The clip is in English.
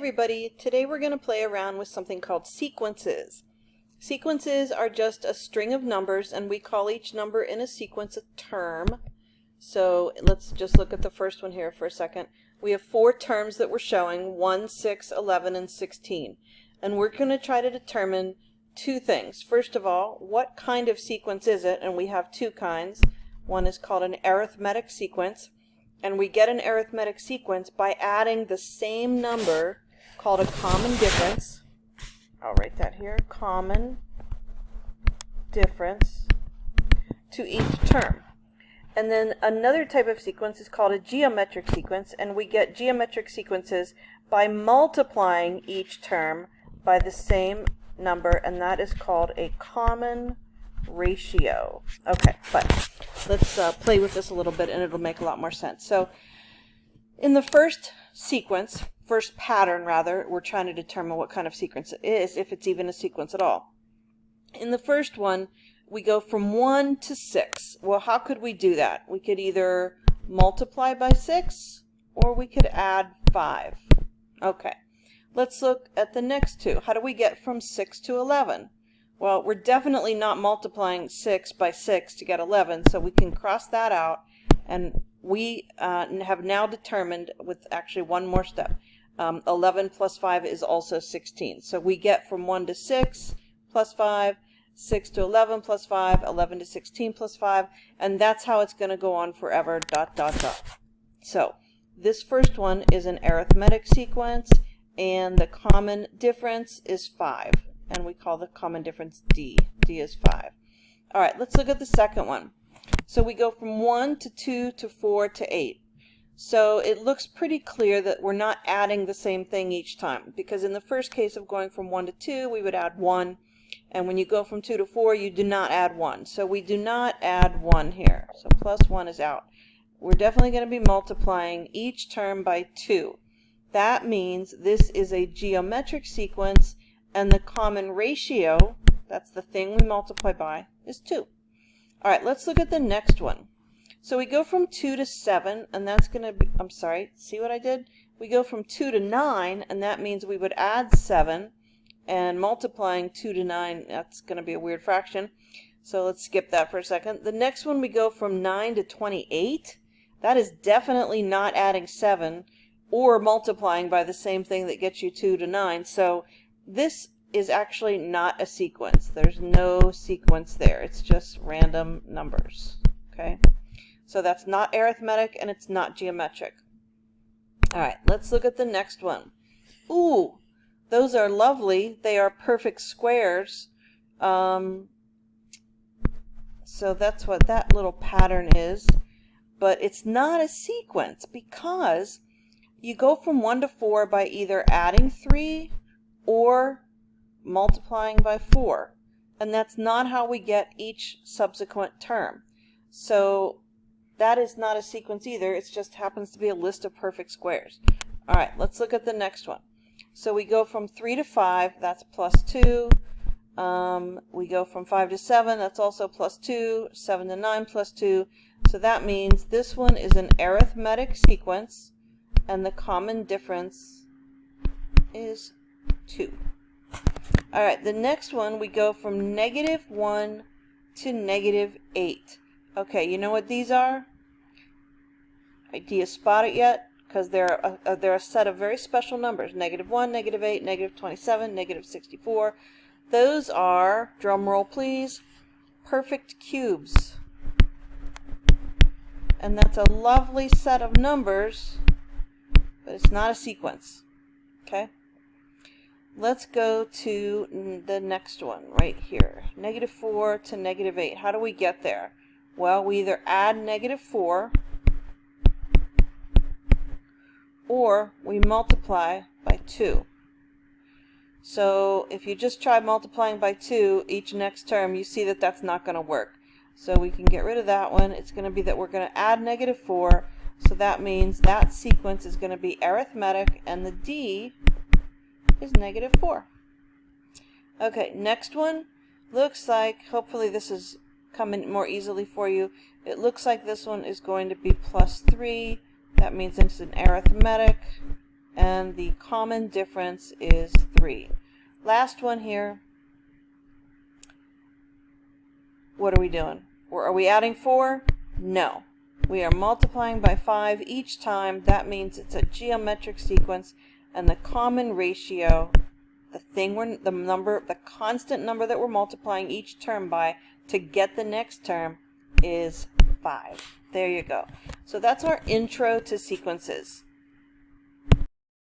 everybody, today we're going to play around with something called sequences. Sequences are just a string of numbers and we call each number in a sequence a term. So let's just look at the first one here for a second. We have 4 terms that we're showing, 1, 6, 11, and 16. And we're going to try to determine 2 things. First of all, what kind of sequence is it? And we have 2 kinds. One is called an arithmetic sequence. And we get an arithmetic sequence by adding the same number called a common difference. I'll write that here, common difference to each term. And then another type of sequence is called a geometric sequence, and we get geometric sequences by multiplying each term by the same number, and that is called a common ratio. Okay, but let's play with this a little bit and it'll make a lot more sense. So in the first sequence, first pattern rather, we're trying to determine what kind of sequence it is, if it's even a sequence at all. In the first one, we go from 1 to 6. Well, how could we do that? We could either multiply by 6 or we could add 5. Okay, let's look at the next 2. How do we get from 6 to 11? Well, we're definitely not multiplying 6 by 6 to get 11, so we can cross that out, and we have now determined, with actually one more step, 11 plus 5 is also 16. So we get from 1 to 6 plus 5, 6 to 11 plus 5, 11 to 16 plus 5, and that's how it's going to go on forever, ... So this first one is an arithmetic sequence, and the common difference is 5. And we call the common difference D. D is 5. All right, let's look at the second one. So we go from 1 to 2 to 4 to 8. So it looks pretty clear that we're not adding the same thing each time, because in the first case of going from 1 to 2, we would add 1. And when you go from 2 to 4, you do not add 1. So we do not add 1 here. So plus 1 is out. We're definitely going to be multiplying each term by 2. That means this is a geometric sequence, and the common ratio, that's the thing we multiply by, is 2. All right, let's look at the next one. So we go from 2 to 7, and that's going to be, I'm sorry, see what I did? We go from 2 to 9, and that means we would add 7, and multiplying 2 to 9, that's going to be a weird fraction. So let's skip that for a second. The next one, we go from 9 to 28. That is definitely not adding 7 or multiplying by the same thing that gets you 2 to 9. So this is actually not a sequence. There's no sequence there. It's just random numbers. Okay? So that's not arithmetic and it's not geometric. All right, let's look at the next one. Ooh, those are lovely. They are perfect squares. So that's what that little pattern is. But it's not a sequence because you go from 1 to 4 by either adding 3 or multiplying by 4. And that's not how we get each subsequent term. So that is not a sequence either. It just happens to be a list of perfect squares. All right, let's look at the next one. So we go from 3 to 5, that's plus 2. We go from 5 to 7, that's also plus 2. 7 to 9 plus 2. So that means this one is an arithmetic sequence, and the common difference is 2. All right, the next one, we go from -1 to -8. Okay, you know what these are? Do you spot it yet? Because they're a set of very special numbers, -1, -8, -27, -64. Those are, drum roll please, perfect cubes. And that's a lovely set of numbers, but it's not a sequence. Okay? Let's go to the next one right here. -4 to -8. How do we get there? Well, we either add -4 or we multiply by 2. So if you just try multiplying by 2 each next term, you see that that's not going to work. So we can get rid of that one. It's going to be that we're going to add -4. So that means that sequence is going to be arithmetic, and the D is -4. Okay, next one looks like, hopefully this is coming more easily for you. It looks like this one is going to be plus 3. That means it's an arithmetic. and the common difference is 3. Last one here. What are we doing? Are we adding 4? No. We are multiplying by 5 each time. That means it's a geometric sequence, and the common ratio, the constant number that we're multiplying each term by to get the next term is 5. There you go. So that's our intro to sequences.